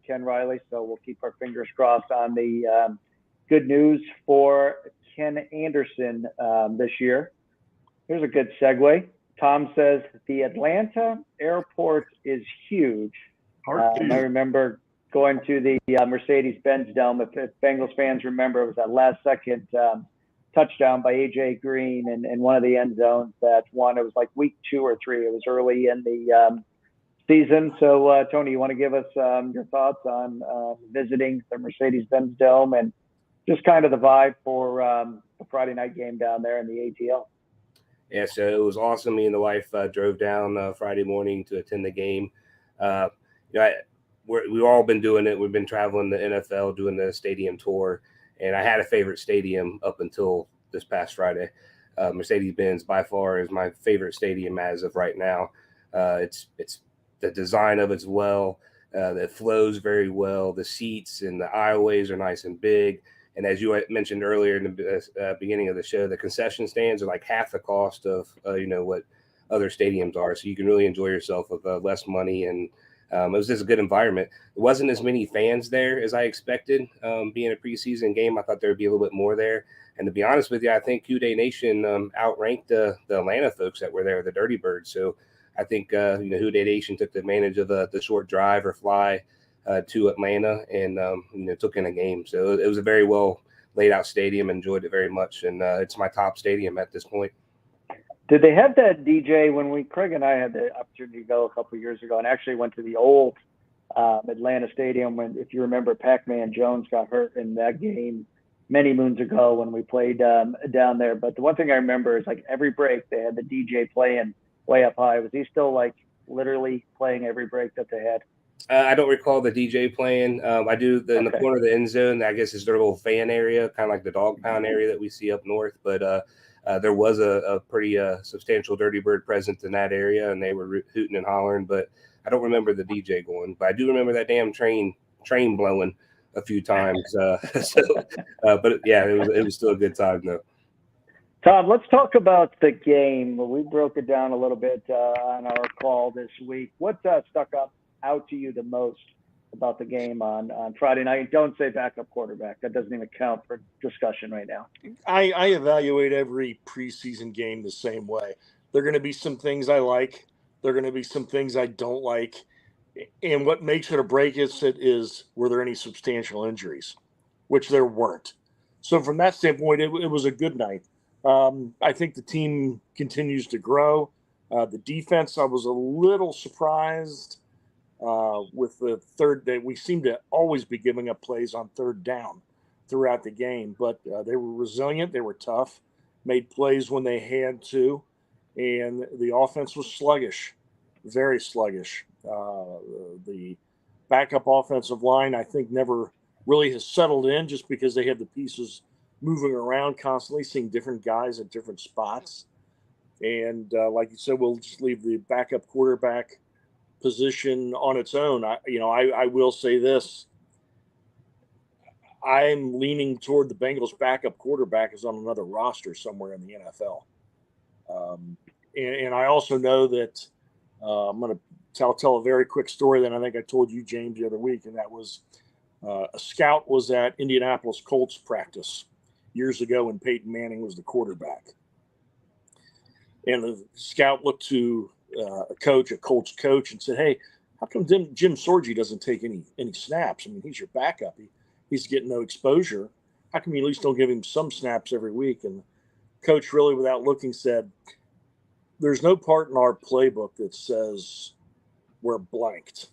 Ken Riley. So we'll keep our fingers crossed on the good news for Ken Anderson this year. Here's a good segue. Tom says the Atlanta airport is huge. I remember going to the Mercedes-Benz Dome. If Bengals fans remember, it was that last-second touchdown by A.J. Green in one of the end zones that won. It was like week 2 or 3. It was early in the season. So, Tony, you want to give us your thoughts on visiting the Mercedes-Benz Dome and just kind of the vibe for the Friday night game down there in the ATL? Yeah, so it was awesome. Me and the wife drove down Friday morning to attend the game. We've all been doing it. We've been traveling the NFL, doing the stadium tour, and I had a favorite stadium up until this past Friday. Mercedes-Benz by far is my favorite stadium as of right now. It's the design of it's well. It flows very well. The seats and the aisleways are nice and big. And as you mentioned earlier in the beginning of the show, the concession stands are like half the cost of what other stadiums are. So you can really enjoy yourself with less money, and it was just a good environment. It wasn't as many fans there as I expected. Being a preseason game, I thought there would be a little bit more there. And to be honest with you, I think Houday Nation outranked the Atlanta folks that were there, the Dirty Birds. So I think Houday Nation took advantage of the short drive or fly to Atlanta and took in a game. So it was a very well laid out stadium. Enjoyed it very much, and it's my top stadium at this point. Did they have that DJ when Craig and I had the opportunity to go a couple of years ago and actually went to the old Atlanta Stadium when, if you remember, Pac-Man Jones got hurt in that game many moons ago when we played down there. But the one thing I remember is like every break they had the DJ playing way up high. Was he still like literally playing every break that they had? I don't recall the DJ playing. I do in the corner of the end zone. I guess is their little fan area, kind of like the dog pound area that we see up north. But there was a pretty substantial Dirty Bird presence in that area, and they were hooting and hollering. But I don't remember the DJ going. But I do remember that damn train blowing a few times. But yeah, it was still a good time though. Tom, let's talk about the game. We broke it down a little bit on our call this week. What stuck out to you the most about the game on Friday night? Don't say backup quarterback. That doesn't even count for discussion right now. I evaluate every preseason game the same way. There are going to be some things I like. There are going to be some things I don't like. And what makes it or break it is were there any substantial injuries, which there weren't. So from that standpoint, it was a good night. I think the team continues to grow. The defense, I was a little surprised with the third day. We seem to always be giving up plays on third down throughout the game, but they were resilient. They were tough, made plays when they had to, and the offense was sluggish, very sluggish. The backup offensive line, I think, never really has settled in just because they have the pieces moving around constantly, seeing different guys at different spots. And like you said, we'll just leave the backup quarterback position on its own. I will say this. I'm leaning toward the Bengals backup quarterback is on another roster somewhere in the NFL. And I also know that I'm going to tell a very quick story that I think I told you, James, the other week, and that was a scout was at Indianapolis Colts practice years ago when Peyton Manning was the quarterback. And the scout looked to a Colts coach, and said, "Hey, how come Jim Sorgi doesn't take any snaps? I mean, he's your backup. He's getting no exposure. How come you at least don't give him some snaps every week?" And coach, really without looking, said, "There's no part in our playbook that says we're blanked.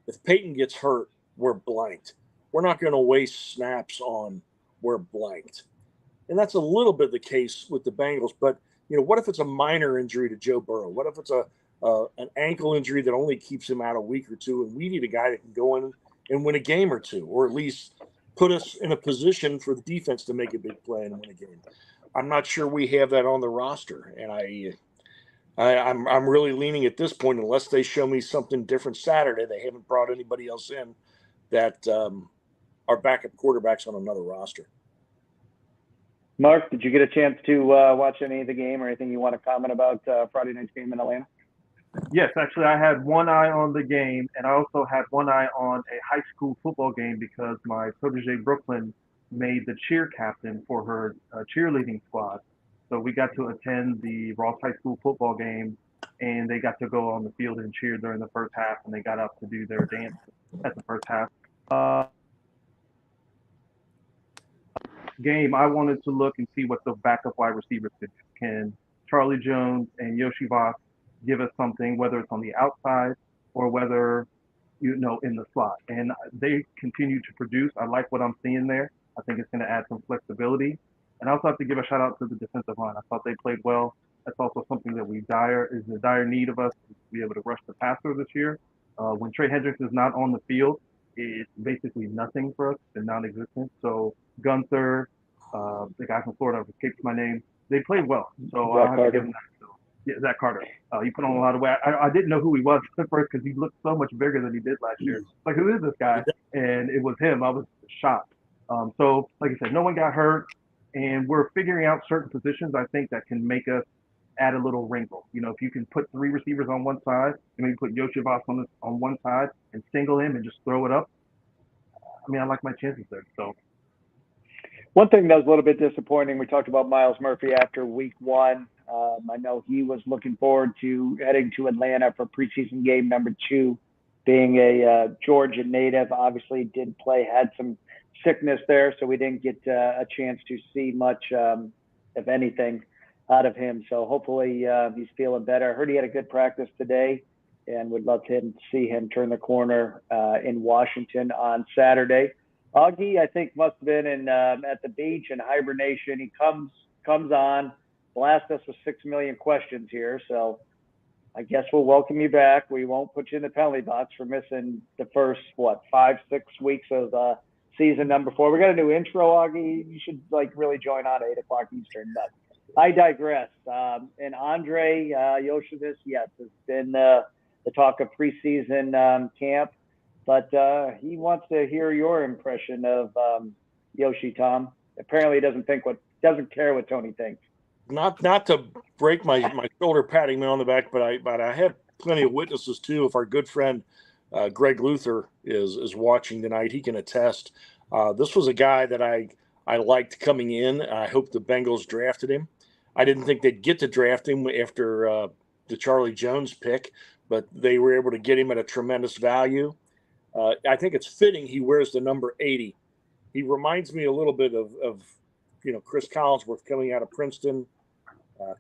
If Peyton gets hurt, we're blanked. We're not going to waste snaps on we're blanked." And that's a little bit the case with the Bengals. But, what if it's a minor injury to Joe Burrow? What if it's an ankle injury that only keeps him out a week or two, and we need a guy that can go in and win a game or two, or at least put us in a position for the defense to make a big play and win a game? I'm not sure we have that on the roster. And I'm really leaning at this point, unless they show me something different Saturday, they haven't brought anybody else in, that our backup quarterback's on another roster. Mark, did you get a chance to watch any of the game or anything you want to comment about Friday night's game in Atlanta? Yes, actually, I had one eye on the game, and I also had one eye on a high school football game because my protege Brooklyn made the cheer captain for her cheerleading squad. So we got to attend the Ross High School football game, and they got to go on the field and cheer during the first half, and they got up to do their dance at the first half. Game, I wanted to look and see what the backup wide receivers could do. Can Charlie Jones and Yoshi Voss give us something, whether it's on the outside or whether, in the slot? And they continue to produce. I like what I'm seeing there. I think it's going to add some flexibility. And I also have to give a shout out to the defensive line. I thought they played well. That's also something that is in dire need of us to be able to rush the passer this year. When Trey Hendricks is not on the field, it's basically nothing for us and non-existent. So Gunther, the guy from Florida, escapes my name. They played well. So I have to give them that. So, yeah, Zach Carter. He put on a lot of weight. I didn't know who he was at first because he looked so much bigger than he did last year. Like, who is this guy? And it was him. I was shocked. So, like I said, no one got hurt. And we're figuring out certain positions, I think, that can make us add a little wrinkle. If you can put three receivers on one side and maybe put Yoshi Voss on one side and single him and just throw it up, I like my chances there. So one thing that was a little bit disappointing, we talked about Miles Murphy after week one. I know he was looking forward to heading to Atlanta for preseason game number 2, being a Georgia native. Obviously did play, had some sickness there, so we didn't get a chance to see much, if anything, out of him. So hopefully he's feeling better. I heard he had a good practice today, and would love to see him turn the corner in Washington on Saturday. Augie, I think, must have been at the beach in hibernation. He comes on, blast us with 6 million questions here. So I guess we'll welcome you back. We won't put you in the penalty box for missing the first, 5-6 weeks of season number 4. We got a new intro, Augie. You should really join on at 8 o'clock Eastern. But I digress. And Andre Yoshevich, yes, has been the talk of preseason camp. But he wants to hear your impression of Yoshi, Tom. Apparently, he doesn't care what Tony thinks. Not to break my shoulder patting me on the back, but I have plenty of witnesses too. If our good friend Greg Luther is watching tonight, he can attest. This was a guy that I liked coming in. I hope the Bengals drafted him. I didn't think they'd get to draft him after the Charlie Jones pick, but they were able to get him at a tremendous value. I think it's fitting he wears the number 80. He reminds me a little bit of Chris Collinsworth coming out of Princeton.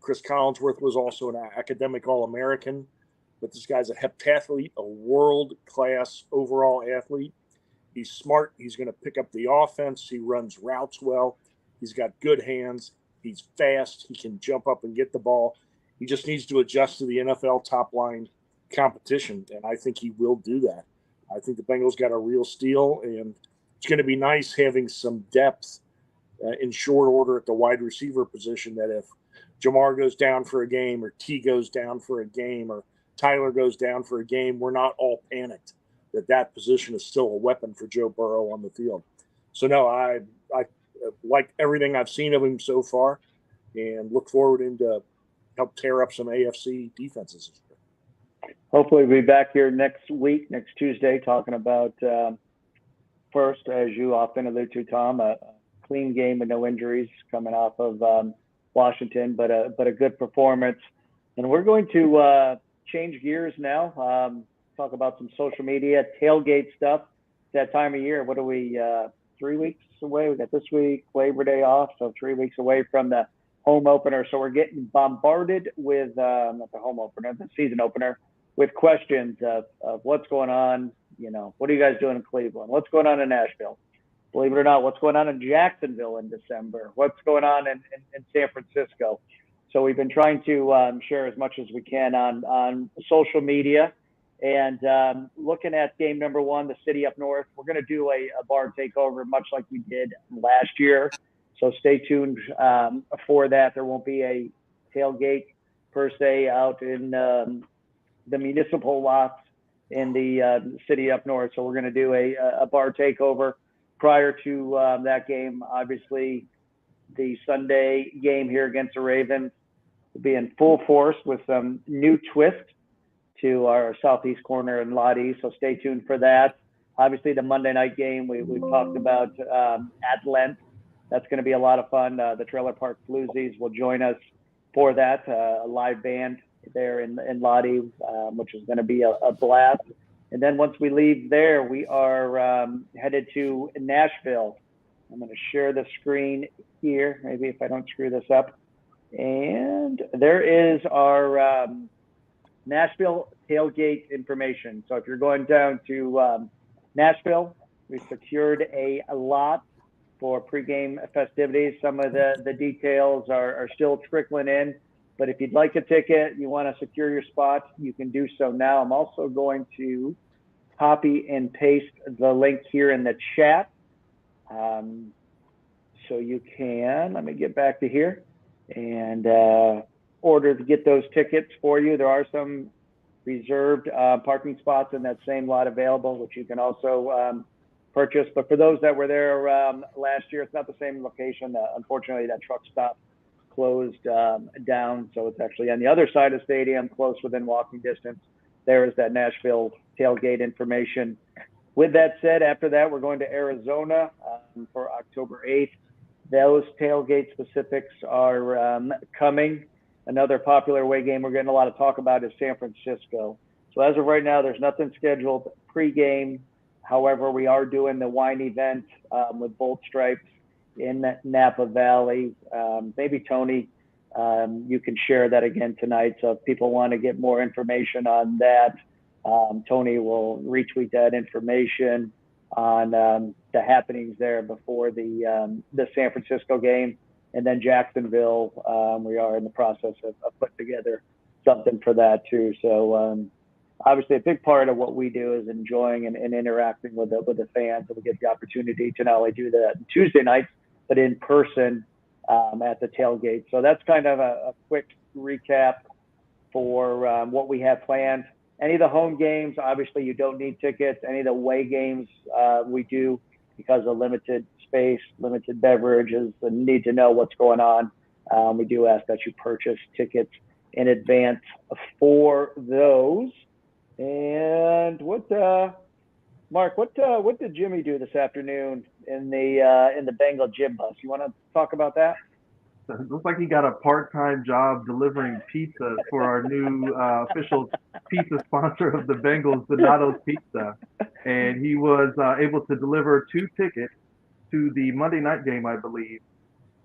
Chris Collinsworth was also an academic All-American, but this guy's a heptathlete, a world-class overall athlete. He's smart. He's going to pick up the offense. He runs routes well. He's got good hands. He's fast. He can jump up and get the ball. He just needs to adjust to the NFL top-line competition, and I think he will do that. I think the Bengals got a real steal, and it's going to be nice having some depth in short order at the wide receiver position, that if Jamar goes down for a game or T goes down for a game or Tyler goes down for a game, we're not all panicked that position is still a weapon for Joe Burrow on the field. So, no, I like everything I've seen of him so far and look forward to help tear up some AFC defenses. Hopefully we'll be back here next week, next Tuesday, talking about first, as you often allude to, Tom, a clean game with no injuries coming off of Washington, but a good performance. And we're going to change gears now, talk about some social media, tailgate stuff. That time of year, what are we, 3 weeks away? We got this week, Labor Day off, so 3 weeks away from the home opener. So we're getting bombarded with, not the home opener, the season opener, with questions of what's going on, what are you guys doing in Cleveland? What's going on in Nashville? Believe it or not, what's going on in Jacksonville in December? What's going on in San Francisco? So we've been trying to share as much as we can on social media. And looking at game number 1, the city up north, we're going to do a bar takeover, much like we did last year. So stay tuned for that. There won't be a tailgate per se out in the municipal lots in the city up north. So we're going to do a bar takeover prior to that game. Obviously, the Sunday game here against the Ravens will be in full force with some new twist to our southeast corner in Lottie. So stay tuned for that. Obviously, the Monday night game we've talked about at length. That's going to be a lot of fun. The Trailer Park Bluesies will join us for that, a live band there in Lottie, which is going to be a blast. And then once we leave there, we are headed to Nashville. I'm going to share the screen here, maybe if I don't screw this up. And there is our Nashville tailgate information. So if you're going down to Nashville, we secured a lot for pregame festivities. Some of the details are still trickling in. But if you'd like a ticket, you want to secure your spot, you can do so now. I'm also going to copy and paste the link here in the chat. So you can, let me get back to here and order to get those tickets for you. There are some reserved parking spots in that same lot available, which you can also purchase. But for those that were there last year, it's not the same location. Unfortunately, that truck stop closed down, so it's actually on the other side of the stadium, close within walking distance. There is that Nashville tailgate information. With that said, after that, we're going to Arizona for October 8th. Those tailgate specifics are coming. Another popular away game we're getting a lot of talk about is San Francisco. So as of right now, there's nothing scheduled pregame. However, we are doing the wine event with Bold Stripes in Napa Valley. Maybe Tony, you can share that again tonight. So if people want to get more information on that, Tony will retweet that information on the happenings there before the San Francisco game. And then Jacksonville, we are in the process of putting together something for that too. So obviously a big part of what we do is enjoying and interacting with the fans. And we get the opportunity to not only do that Tuesday nights, but in person at the tailgate. So that's kind of a quick recap for what we have planned. Any of the home games, obviously you don't need tickets. Any of the away games we do because of limited space, limited beverages, and need to know what's going on. We do ask that you purchase tickets in advance for those. And Mark, what did Jimmy do this afternoon in the Bengal Jim bus? You want to talk about that? It looks like he got a part-time job delivering pizzas for our new official pizza sponsor of the Bengals, Donato's Pizza. And he was able to deliver 2 tickets to the Monday night game, I believe,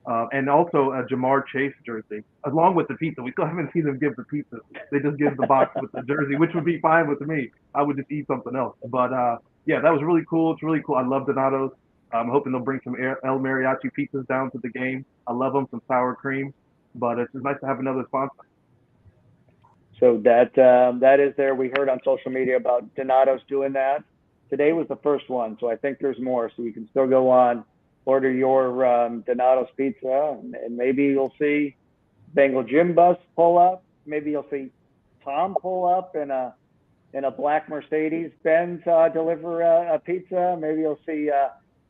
and also a Jamar Chase jersey, along with the pizza. We still haven't seen them give the pizza. They just give the box with the jersey, which would be fine with me. I would just eat something else. But yeah, that was really cool. It's really cool. I love Donato's. I'm hoping they'll bring some El Mariachi pizzas down to the game. I love them, some sour cream. But it's just nice to have another sponsor. So that is there. We heard on social media about Donato's doing that. Today was the first one, so I think there's more. So you can still go on, order your Donato's pizza, and maybe you'll see Bengal Jim bus pull up. Maybe you'll see Tom pull up in a black Mercedes Benz deliver a pizza. Maybe you'll see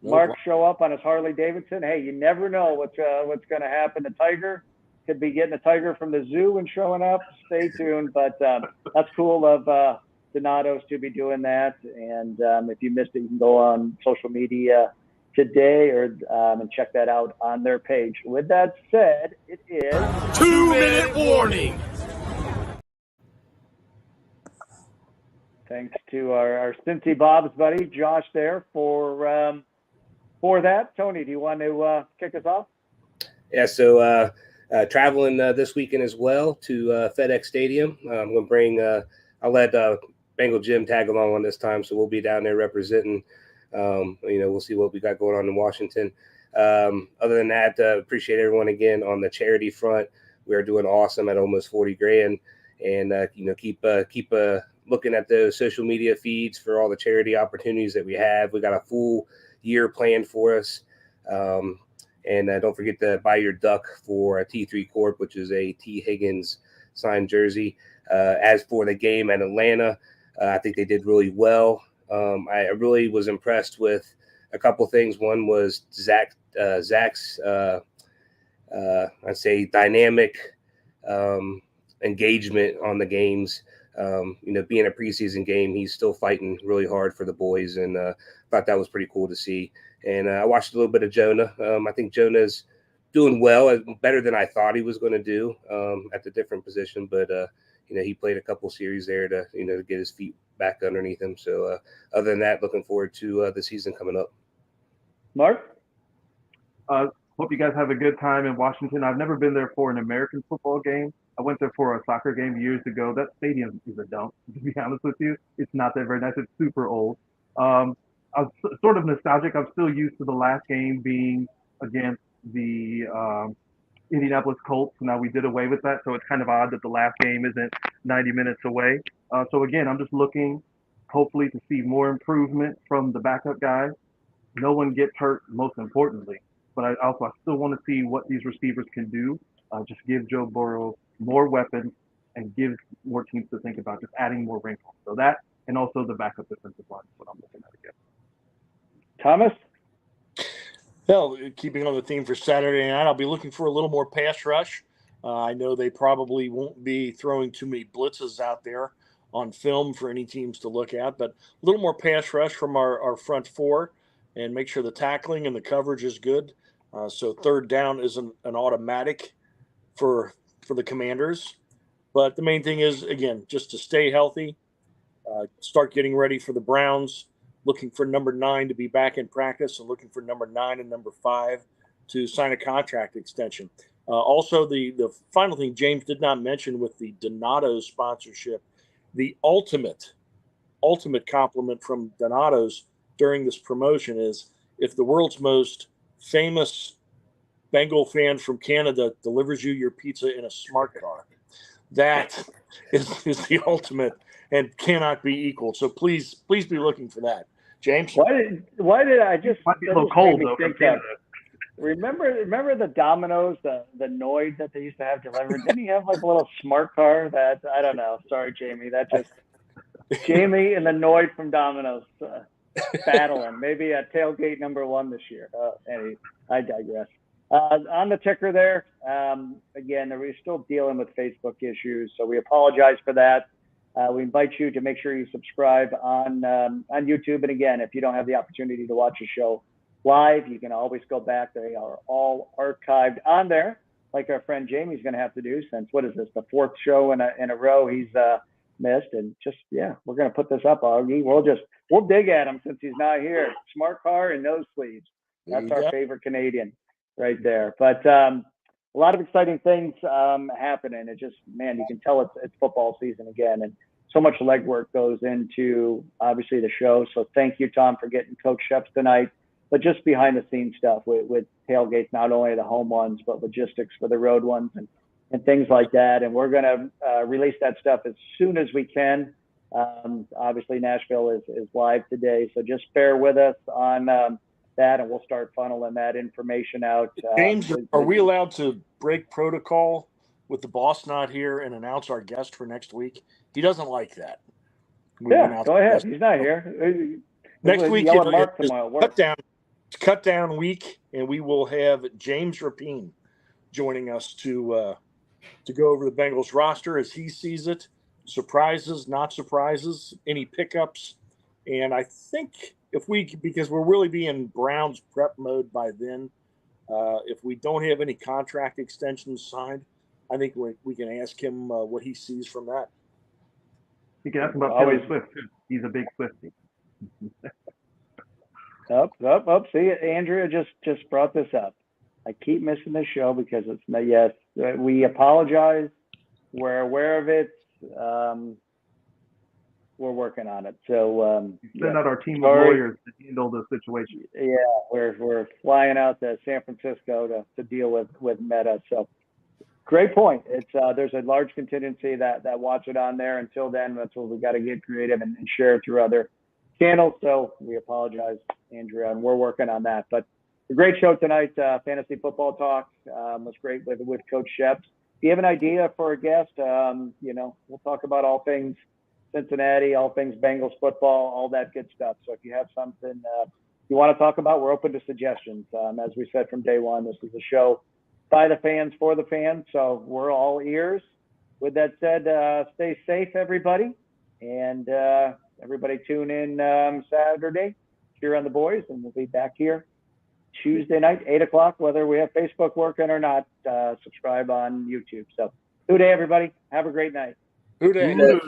Mark show up on his Harley Davidson. Hey, you never know what's going to happen. The Tiger could be getting a tiger from the zoo and showing up. Stay tuned. But that's cool of Donato's to be doing that. And if you missed it, you can go on social media today or and check that out on their page. With that said, it is 2-minute warning. Thanks to our Cincy Bob's buddy Josh there for that. Tony, do you want to kick us off? Yeah, so traveling this weekend as well to FedEx Stadium. I'm going to bring I'll let Bengal Jim tag along on this time, so we'll be down there representing. We'll see what we got going on in Washington. Other than that, appreciate everyone again on the charity front. We are doing awesome at almost $40,000, and keep looking at the social media feeds for all the charity opportunities that we have. We got a full year planned for us. And don't forget to buy your duck for a T3 Corp, which is a T. Higgins signed jersey. As for the game at Atlanta, I think they did really well. I really was impressed with a couple things. One was Zach's, I'd say, dynamic engagement on the games. Being a preseason game, he's still fighting really hard for the boys, and thought that was pretty cool to see. And I watched a little bit of Jonah. I think Jonah's doing well, better than I thought he was going to do at the different position. But he played a couple series there to to get his feet back underneath him. So other than that, looking forward to the season coming up. Mark? Hope you guys have a good time in Washington. I've never been there for an American football game. I went there for a soccer game years ago. That stadium is a dump, to be honest with you. It's not that very nice. It's super old. I was sort of nostalgic. I'm still used to the last game being against the Indianapolis Colts. Now we did away with that, so it's kind of odd that the last game isn't 90 minutes away. So again, I'm just looking, hopefully, to see more improvement from the backup guys. No one gets hurt, most importantly. But I still want to see what these receivers can do. Just give Joe Burrow more weapons and give more teams to think about, just adding more wrinkles. So that, and also the backup defensive line is what I'm looking at again. Thomas? Well, keeping on the theme for Saturday night, I'll be looking for a little more pass rush. I know they probably won't be throwing too many blitzes out there on film for any teams to look at, but a little more pass rush from our front four and make sure the tackling and the coverage is good. So third down isn't an automatic for the Commanders. But the main thing is, again, just to stay healthy, start getting ready for the Browns, looking for number 9 to be back in practice and looking for number 9 and number 5 to sign a contract extension. Also, the final thing James did not mention with the Donato's sponsorship, the ultimate compliment from Donato's during this promotion is if the world's most famous Bengal fan from Canada delivers you your pizza in a smart car, that is the ultimate and cannot be equaled. So please be looking for that. James? Why did I just might be a little cold though think from Canada. Remember the Domino's, the Noid that they used to have delivered? Didn't he have like a little smart car that, I don't know. Sorry, Jamie. That just Jamie and the Noid from Domino's battling. Maybe at tailgate number 1 this year. Anyway, I digress. On the ticker there, again, we're still dealing with Facebook issues, so we apologize for that. We invite you to make sure you subscribe on YouTube. And again, if you don't have the opportunity to watch the show live, you can always go back. They are all archived on there. like our friend Jamie's going to have to do, since what is this, the fourth show in a row he's missed. And just, yeah, we're going to put this up, Augie. We'll dig at him since he's not here. Smart car and nose sleeves. That's our favorite Canadian right there. But a lot of exciting things happening. It just, man, you can tell it's football season again, and so much legwork goes into obviously the show. So thank you, Tom, for getting Coach Schepps tonight. But just behind the scenes stuff with tailgates, not only the home ones, but logistics for the road ones and things like that. And we're going to release that stuff as soon as we can. Obviously, Nashville is live today, so just bear with us on that, and we'll start funneling that information out. James, are we allowed to break protocol with the boss not here and announce our guest for next week? He doesn't like that. Yeah, go ahead. He's not here. Next week is cut down week, and we will have James Rapine joining us to go over the Bengals roster as he sees it, surprises, not surprises, any pickups. And I think because we'll really be in Browns prep mode by then, if we don't have any contract extensions signed, I think we can ask him what he sees from that. You can ask him about Taylor Swift too. He's a big Swiftie. Up. See, Andrea just brought this up. I keep missing this show because it's yes. We apologize. We're aware of it. We're working on it. So send out our team of lawyers to handle the situation. Yeah, we're flying out to San Francisco to deal with Meta. So great point. It's there's a large contingency that watch it on there. Until then, that's what we got to get creative and share it through other channels. So we apologize, Andrea, and we're working on that. But a great show tonight. Fantasy football talk was great with Coach Schepps. If you have an idea for a guest, we'll talk about all things Cincinnati, all things Bengals football, all that good stuff. So if you have something you want to talk about, we're open to suggestions. As we said from day one, this is a show by the fans for the fans. So we're all ears. With that said, stay safe, everybody. And everybody tune in Saturday, cheer on the boys, and we'll be back here Tuesday night, 8 o'clock, whether we have Facebook working or not. Subscribe on YouTube. So, good day, everybody. Have a great night. Good day.